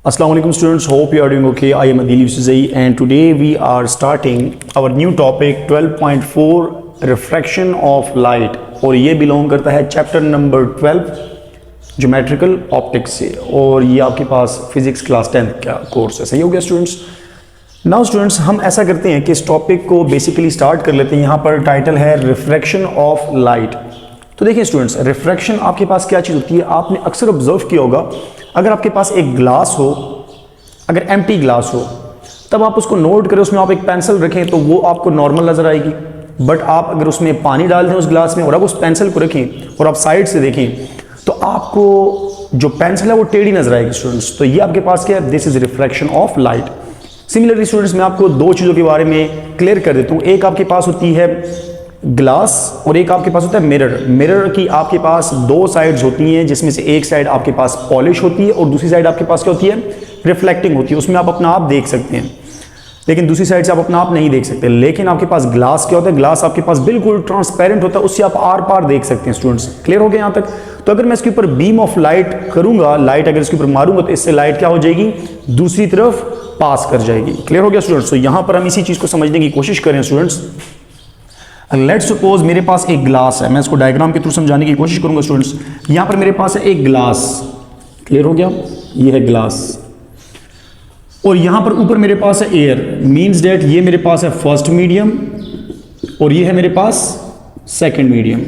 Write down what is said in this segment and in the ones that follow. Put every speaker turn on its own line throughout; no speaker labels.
Assalamu alaikum students, hope you are doing okay. I am Adil Yusufzai and today we are starting our new topic 12.4 refraction of light और ये belong करता है chapter number 12 geometrical optics से और ये आपके पास physics class 10th का course है। सही हो गया स्टूडेंट्स। नाउ स्टूडेंट्स हम ऐसा करते हैं कि इस टॉपिक को बेसिकली स्टार्ट कर लेते हैं। यहाँ पर टाइटल है रिफ्रैक्शन ऑफ लाइट। तो देखिए स्टूडेंट्स, रिफ्रैक्शन आपके पास क्या चीज़ होती है, आपने अक्सर ऑब्जर्व किया होगा, अगर आपके पास एक ग्लास हो, अगर एम्प्टी ग्लास हो, तब आप उसको नोट करें, उसमें आप एक पेंसिल रखें तो वो आपको नॉर्मल नज़र आएगी। बट आप अगर उसमें पानी डाल दें उस ग्लास में और आप उस पेंसिल को रखें और आप साइड से देखें तो आपको जो पेंसिल है वो टेढ़ी नजर आएगी स्टूडेंट्स। तो ये आपके पास क्या है, this is refraction of light. Similarly students, मैं आपको दो चीज़ों के बारे में क्लियर कर देता हूँ। एक आपके पास होती है ग्लास और एक आपके पास होता है मिरर। मिरर की आपके पास दो साइड्स होती हैं, जिसमें से एक साइड आपके पास पॉलिश होती है और दूसरी साइड आपके पास क्या होती है, रिफ्लेक्टिंग होती है। उसमें आप अपना आप देख सकते हैं, लेकिन दूसरी साइड से आप अपना आप नहीं देख सकते। लेकिन आपके पास ग्लास क्या होता है, ग्लास आपके पास बिल्कुल ट्रांसपेरेंट होता है, उससे आप आर पार देख सकते हैं। स्टूडेंट्स क्लियर हो गया यहाँ तक। तो अगर मैं इसके ऊपर बीम ऑफ लाइट करूंगा, लाइट अगर इसके ऊपर मारूंगा तो इससे लाइट क्या हो जाएगी, दूसरी तरफ पास कर जाएगी। क्लियर हो गया स्टूडेंट्स। तो यहाँ पर हम इसी चीज को समझने की कोशिश करें स्टूडेंट्स। लेट्स सपोज मेरे पास एक ग्लास है, मैं इसको डायग्राम के थ्रू समझाने की कोशिश करूंगा स्टूडेंट्स। यहां पर मेरे पास है एक ग्लास, क्लियर हो गया, ये है ग्लास, और यहां पर ऊपर मेरे पास है एयर। मींस डेट ये मेरे पास है फर्स्ट मीडियम और ये है मेरे पास सेकंड मीडियम।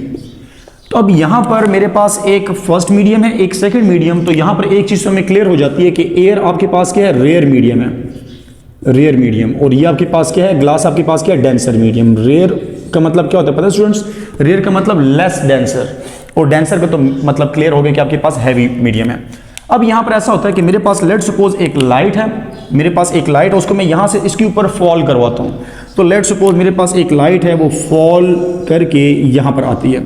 तो अब यहां पर मेरे पास एक फर्स्ट मीडियम है, एक सेकंड मीडियम। तो यहां पर एक चीज तो हमें क्लियर हो जाती है कि एयर आपके पास क्या है, रेयर मीडियम है, रेयर मीडियम। और ये आपके पास क्या है, ग्लास आपके पास क्या है, डेंसर मीडियम। रेयर का मतलब क्या होता है पता है स्टूडेंट्स, रेयर का मतलब लेस डेंसर, और डेंसर का तो मतलब क्लियर हो गया कि आपके पास हैवी मीडियम है। अब यहां पर ऐसा होता है कि मेरे पास लेट सपोज एक लाइट है, मेरे पास एक लाइट है, उसको मैं यहां से इसके ऊपर फॉल करवाता हूं। तो लेट सपोज मेरे पास एक लाइट है, वो फॉल करके यहां पर आती है।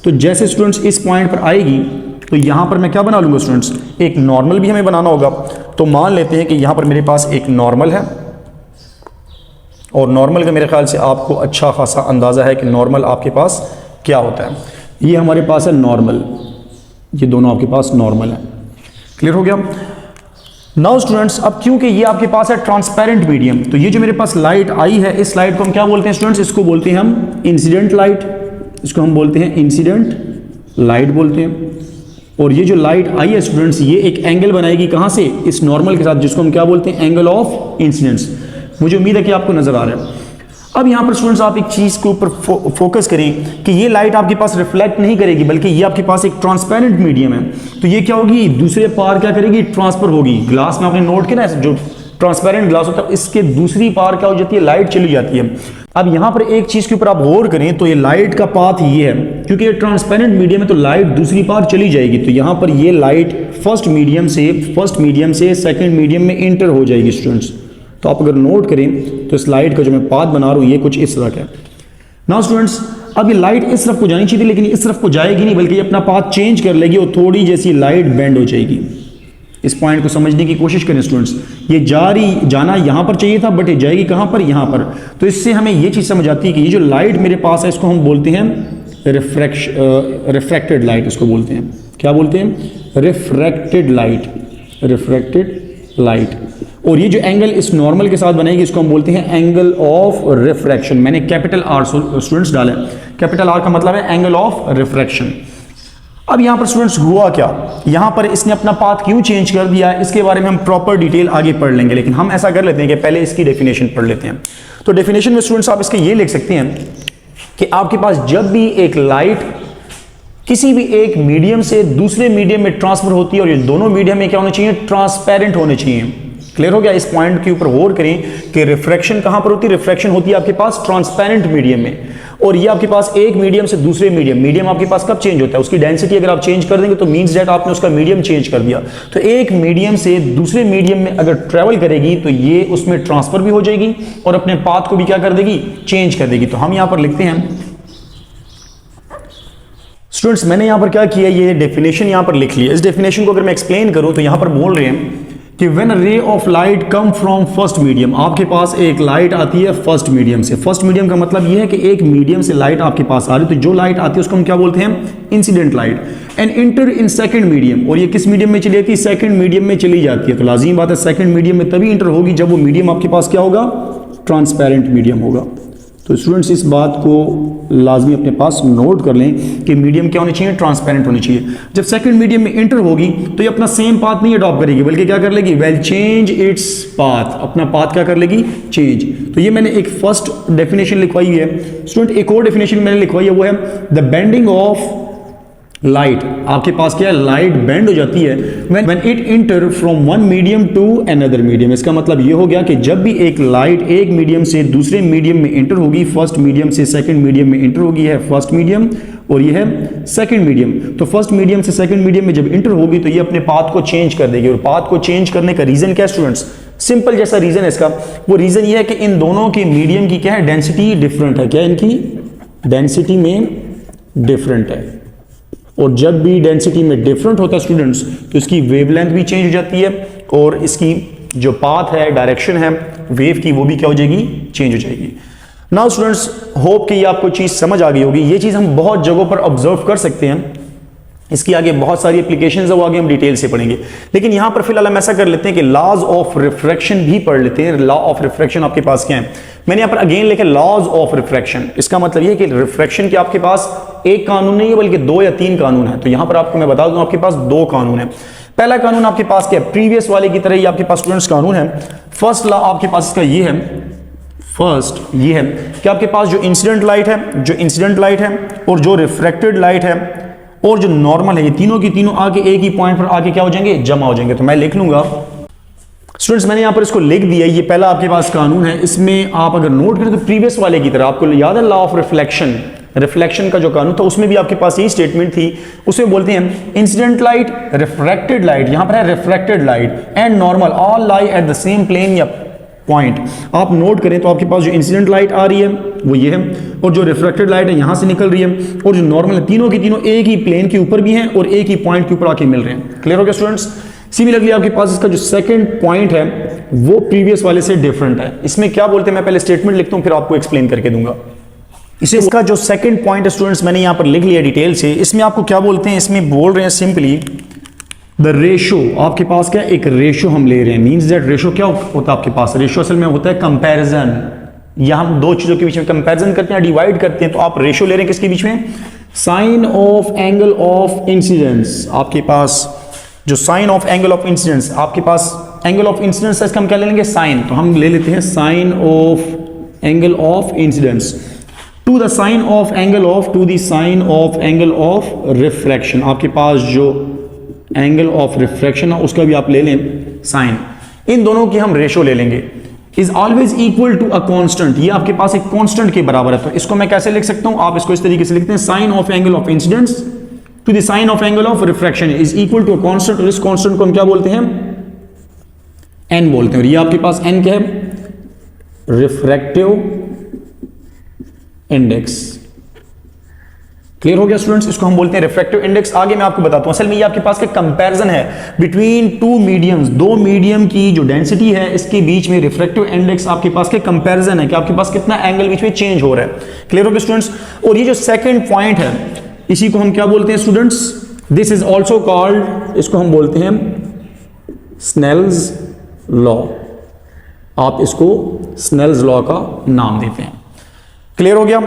तो जैसे स्टूडेंट्स इस पॉइंट पर आएगी तो यहां पर मैं क्या बना लूंगा स्टूडेंट्स, एक नॉर्मल भी हमें बनाना होगा। तो मान लेते हैं कि यहां पर मेरे पास एक नॉर्मल है, और नॉर्मल का मेरे ख्याल से आपको अच्छा खासा अंदाज़ा है कि नॉर्मल आपके पास क्या होता है। ये हमारे पास है नॉर्मल, ये दोनों आपके पास नॉर्मल है। क्लियर हो गया। नाउ स्टूडेंट्स, अब क्योंकि ये आपके पास है ट्रांसपेरेंट मीडियम, तो ये जो मेरे पास लाइट आई है, इस लाइट को हम क्या बोलते हैं स्टूडेंट्स, इसको बोलते हैं हम इंसिडेंट लाइट, इसको हम बोलते हैं इंसिडेंट लाइट बोलते हैं। और ये जो लाइट आई है स्टूडेंट्स, ये एक एंगल बनाएगी कहाँ से, इस नॉर्मल के साथ, जिसको हम क्या बोलते हैं, एंगल ऑफ इंसिडेंस। मुझे उम्मीद है कि आपको नजर आ रहा है। अब यहां पर स्टूडेंट्स आप एक चीज के ऊपर फोकस करें कि ये लाइट आपके पास रिफ्लेक्ट नहीं करेगी, बल्कि ये आपके पास एक ट्रांसपेरेंट मीडियम है। तो ये क्या होगी, दूसरे पार क्या करेगी, ट्रांसफर होगी। ग्लास में आपने नोट किया ना, जो ट्रांसपेरेंट ग्लास होता है इसके दूसरी पार क्या हो जाती है, लाइट चली जाती है। अब यहां पर एक चीज के ऊपर आप गौर करें तो ये लाइट का पाथ ये है, क्योंकि ये ट्रांसपेरेंट मीडियम है तो लाइट दूसरी पार चली जाएगी। तो यहां पर ये लाइट फर्स्ट मीडियम से सेकेंड मीडियम में इंटर हो जाएगी स्टूडेंट्स। तो आप अगर नोट करें तो इस लाइट का जो मैं पाथ बना रहा हूं ये कुछ इस तरह का है। नाउ स्टूडेंट्स, अब ये लाइट इस तरफ को जानी चाहिए थी, लेकिन इस तरफ को जाएगी नहीं, बल्कि ये अपना पाथ चेंज कर लेगी और थोड़ी जैसी लाइट बेंड हो जाएगी। इस पॉइंट को समझने की कोशिश करें स्टूडेंट्स। ये जाना यहां पर चाहिए था, बट ये जाएगी कहां पर, यहां पर। तो इससे हमें ये चीज समझ आती है कि ये जो लाइट मेरे पास है इसको हम बोलते हैं रिफ्रैक्टेड लाइट, इसको बोलते हैं, क्या बोलते हैं, रिफ्रैक्टेड लाइट, रिफ्रैक्टेड लाइट। और ये जो एंगल इस नॉर्मल के साथ बनेगी इसको हम बोलते हैं एंगल ऑफ रिफ्रैक्शन। मैंने कैपिटल आर स्टूडेंट्स डाला है, कैपिटल आर का मतलब है एंगल ऑफ रिफ्रैक्शन। अब यहां पर स्टूडेंट्स हुआ क्या, यहां पर इसने अपना पाथ क्यों चेंज कर दिया है, इसके बारे में हम प्रॉपर डिटेल आगे पढ़ लेंगे, लेकिन हम ऐसा कर लेते हैं कि पहले इसकी डेफिनेशन पढ़ लेते हैं। तो डेफिनेशन में स्टूडेंट्स आप इसके ये लिख सकते हैं कि आपके पास जब भी एक लाइट किसी भी एक मीडियम से दूसरे मीडियम में ट्रांसफर होती है, और ये दोनों मीडियम में क्या होने चाहिए, ट्रांसपेरेंट होने चाहिए। क्लियर हो गया। इस पॉइंट के ऊपर गौर करें कि रिफ्रैक्शन कहां पर होती है, रिफ्रैक्शन होती है आपके पास ट्रांसपेरेंट मीडियम में। और ये आपके पास एक मीडियम से दूसरे मीडियम आपके पास कब चेंज होता है, उसकी डेंसिटी अगर आप चेंज कर देंगे तो मींस दैट आपने उसका मीडियम चेंज कर दिया। तो एक मीडियम से दूसरे मीडियम में अगर ट्रेवल करेगी तो ये उसमें ट्रांसफर भी हो जाएगी और अपने पाथ को भी क्या कर देगी, चेंज कर देगी। तो हम यहां पर लिखते हैं स्टूडेंट्स, मैंने यहां पर क्या किया, ये डेफिनेशन यहां पर लिख लिया। इस डेफिनेशन को अगर मैं एक्सप्लेन करूं तो यहां पर बोल रहे हैं कि when a ray of light come from first medium, आपके पास एक लाइट आती है फर्स्ट मीडियम से। फर्स्ट मीडियम का मतलब यह है कि एक मीडियम से लाइट आपके पास आ रही है, तो जो लाइट आती है उसको हम क्या बोलते हैं, incident light. And inter in second medium, और ये किस मीडियम में चली जाती है, सेकंड मीडियम में चली जाती है। तो लाजिम बात है सेकंड मीडियम में तभी इंटर होगी जब वो मीडियम आपके पास क्या होगा, ट्रांसपेरेंट मीडियम होगा। तो स्टूडेंट्स इस बात को लाजमी अपने पास नोट कर लें कि मीडियम क्या होनी चाहिए, ट्रांसपेरेंट होनी चाहिए। जब सेकंड मीडियम में इंटर होगी तो ये अपना सेम पाथ नहीं अडॉप्ट करेगी, बल्कि क्या कर लेगी, वेल चेंज इट्स पाथ, अपना पाथ क्या कर लेगी, चेंज। तो ये मैंने एक फर्स्ट डेफिनेशन लिखवाई हुई है स्टूडेंट। एक और डेफिनेशन मैंने लिखवाई है, वो है द बेंडिंग ऑफ लाइट। आपके पास क्या है, लाइट बेंड हो जाती है when it enter from one medium to another medium। इसका मतलब ये हो गया कि जब भी एक लाइट एक मीडियम से दूसरे मीडियम में इंटर होगी, फर्स्ट मीडियम से सेकंड मीडियम में इंटर होगी, है फर्स्ट मीडियम और ये है सेकंड मीडियम। तो फर्स्ट मीडियम से सेकंड मीडियम में जब इंटर होगी तो ये अपने पाथ को चेंज कर देगी। और पाथ को चेंज करने का रीजन क्या है स्टूडेंट्स, सिंपल जैसा रीजन है इसका, वो रीजन ये है कि इन दोनों के मीडियम की क्या है, डेंसिटी डिफरेंट है। क्या इनकी डेंसिटी में डिफरेंट है, और जब भी डेंसिटी में डिफरेंट होता है स्टूडेंट्स तो इसकी वेवलेंथ भी चेंज हो जाती है, और इसकी जो पाथ है, डायरेक्शन है वेव की, वो भी क्या हो जाएगी, चेंज हो जाएगी। नाउ स्टूडेंट्स होप कि ये आपको चीज समझ आ गई होगी। ये चीज हम बहुत जगहों पर ऑब्जर्व कर सकते हैं, इसकी आगे बहुत सारी एप्लीकेशंस है, वो आगे हम डिटेल से पढ़ेंगे। लेकिन यहां पर फिलहाल हम ऐसा कर लेते हैं कि लॉज ऑफ रिफ्रैक्शन भी पढ़ लेते हैं। लॉ ऑफ रिफ्रैक्शन आपके पास क्या है, मैंने यहां पर अगेन लिखा लॉज ऑफ रिफ्रैक्शन। इसका मतलब ये कि रिफ्रैक्शन के आपके पास एक कानून नहीं है बल्कि 2 या 3 कानून है। तो यहां पर आपको मैं बता दूं आपके पास 2 कानून है। पहला कानून आपके पास क्या है, प्रीवियस वाले की तरह ही आपके पास स्टूडेंट्स कानून है। फर्स्ट लॉ आपके पास इसका ये है, फर्स्ट ये है कि आपके पास जो इंसिडेंट लाइट है, और जो रिफ्रैक्टेड लाइट है और जो नॉर्मल है, ये तीनों की तीनों आके एक ही पॉइंट पर आके क्या हो जाएंगे, जमा हो जाएंगे। तो मैं लिख लूंगा स्टूडेंट्स, मैंने यहां पर इसको लिख दिया, ये पहला आपके पास कानून है। इसमें आप अगर नोट करें तो प्रीवियस वाले की तरह आपको याद है लॉ ऑफ रिफ्लेक्शन का जो कानून था उसमें भी आपके पास यही स्टेटमेंट थी। उसमें बोलते हैं इंसिडेंट लाइट, रिफ्रैक्टेड लाइट, यहां पर है refracted light and normal all lie at the same plane या पॉइंट। आप नोट करें तो आपके पास जो इंसिडेंट लाइट आ रही है वो ये है, और जो रिफ्रैक्टेड लाइट है यहां से निकल रही है, और जो नॉर्मल है, तीनों की तीनों एक ही प्लेन के ऊपर भी हैं और एक ही पॉइंट के ऊपर आके मिल रहे हैं। क्लियर हो गया स्टूडेंट्स। सिमिलरली आपके पास इसका जो सेकंड पॉइंट है वो प्रीवियस वाले से डिफरेंट है। इसमें क्या बोलते हैं, मैं पहले स्टेटमेंट लिखता हूं फिर आपको एक्सप्लेन करके दूंगा। इसका जो सेकंड पॉइंट है स्टूडेंट्स मैंने यहां पर लिख लिया डिटेल से। इसमें आपको क्या बोलते हैं, इसमें बोल रहे हैं सिंपली द रेशो। आपके पास क्या एक रेशो हम ले रहे हैं, मींस दैट रेशो क्या होता है आपके पास, रेशो असल में होता है कंपैरिजन। या हम 2 चीजों के बीच में कंपैरिजन करते हैं, डिवाइड करते हैं, तो आप रेशो ले रहे हैं किसके बीच में, sine of angle of incidence. आपके पास जो sine of angle of incidence, आपके पास एंगल ऑफ इंसिडेंस है, इसका हम क्या ले लेंगे, साइन। तो हम ले लेते हैं sine of angle of incidence to the sine of angle of to the sine of angle of refraction. आपके पास जो एंगल ऑफ रिफ्रैक्शन है उसका भी आप ले लें साइन। इन दोनों की हम रेशो ले लेंगे। Is always equal to a constant, ये आपके पास एक कांस्टेंट के बराबर है। तो इसको मैं कैसे लिख सकता हूं, आप इसको इस तरीके से लिखते हैं sine of angle of incidence to the sine of angle of refraction is equal to a constant. और इस कांस्टेंट को हम क्या बोलते हैं, एन बोलते हैं। और ये आपके पास एन क्या है, रिफ्रैक्टिव इंडेक्स। क्लियर हो गया स्टूडेंट्स, इसको हम बोलते हैं रिफ्रैक्टिव इंडेक्स। आगे मैं आपको बताता हूं, असल में ये आपके पास का कंपैरिजन है बिटवीन 2 मीडियम्स, 2 मीडियम की जो डेंसिटी है इसके बीच में रिफ्रैक्टिव इंडेक्स आपके पास के कंपैरिजन है कि आपके पास कितना एंगल बीच में चेंज हो रहा है। क्लियर हो गया स्टूडेंट्स। और ये जो सेकंड पॉइंट है इसी को हम क्या बोलते हैं students, this is also called, इसको हम बोलते हैं स्नेल्स लॉ। आप इसको स्नेल्स लॉ का नाम देते हैं। क्लियर हो गया।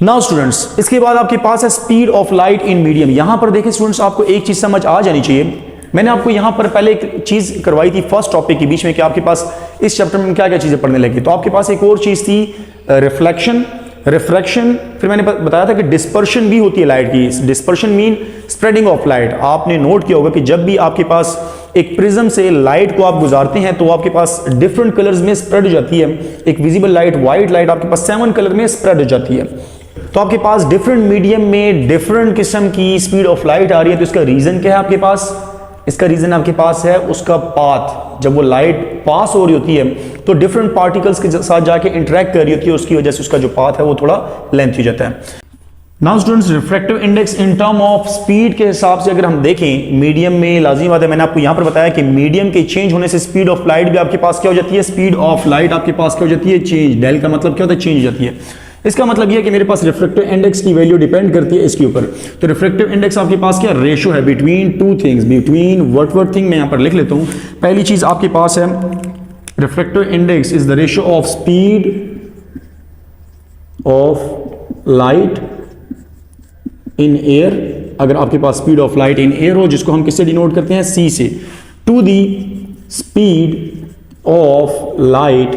नाउ स्टूडेंट्स इसके बाद आपके पास है speed of light in medium. यहां पर देखिए स्टूडेंट्स, आपको एक चीज समझ आ जानी चाहिए। मैंने आपको यहां पर पहले एक चीज करवाई थी फर्स्ट टॉपिक के बीच में कि आपके पास इस चैप्टर में क्या क्या चीजें पढ़ने लगी। तो आपके पास एक और चीज थी रिफ्लेक्शन, रिफ्रैक्शन, फिर मैंने बताया था कि डिस्पर्शन भी होती है लाइट की। Dispersion mean spreading of light. आपने नोट किया होगा कि जब भी आपके पास एक प्रिज्म से लाइट को आप गुजारते हैं तो आपके पास डिफरेंट कलर्स में स्प्रेड हो जाती है। एक विजिबल लाइट, व्हाइट लाइट आपके पास 7 कलर में स्प्रेड हो जाती है। तो आपके पास डिफरेंट मीडियम में डिफरेंट किस्म की स्पीड ऑफ लाइट आ रही है। तो इसका रीजन क्या है आपके पास, इसका रीजन आपके पास है उसका पाथ। जब वो लाइट पास हो रही होती है तो डिफरेंट पार्टिकल्स के साथ जाके इंटरेक्ट कर रही होती है, उसकी वजह से उसका जो पाथ है वो थोड़ा लेंथ हो जाता है। Now students, refractive index in term of speed के हिसाब से अगर हम देखें, मीडियम में लाजिमी बात है, मैंने आपको यहां पर बताया कि मीडियम के चेंज होने से स्पीड ऑफ लाइट भी आपके पास क्या हो जाती है, स्पीड ऑफ लाइट आपके पास क्या हो जाती है, चेंज। डेल का मतलब क्या होता है, चेंज हो जाती है। इसका मतलब यह है कि मेरे पास रिफ्रैक्टिव इंडेक्स की वैल्यू डिपेंड करती है इसके ऊपर। तो रिफ्रैक्टिव इंडेक्स आपके पास क्या रेशियो है between two things, between what thing, मैं यहां पर लिख लेता हूं। पहली चीज आपके पास है refractive index is the ratio of speed of light in air. अगर आपके पास speed of light in air हो, जिसको हम किससे डिनोट करते हैं, सी से, to the speed of light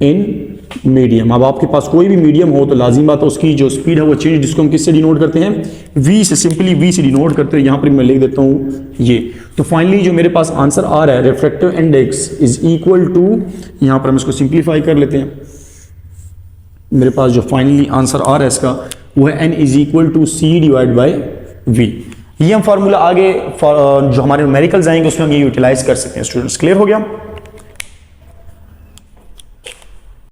in medium. अब आपके पास कोई भी मीडियम हो तो लाजिम बात है उसकी जो स्पीड है वो चेंज, जिसको हम किससे डिनोट करते हैं, v से, सिंपली v से डिनोट करते हैं। यहां पर मैं लिख देता हूं ये। तो फाइनली जो मेरे पास आंसर आ रहा है, refractive index is equal to, यहां पर हम इसको सिंप्लीफाई कर लेते हैं। मेरे पास जो फाइनली आंसर आ रहा है इसका वो है n is equal to C divide by v। ये हम फार्मूला आगे जो हमारे न्यूमेरिकल्स आएंगे उसमें हम ये यूटिलाइज कर सकते हैं। स्टूडेंट्स क्लियर हो गया।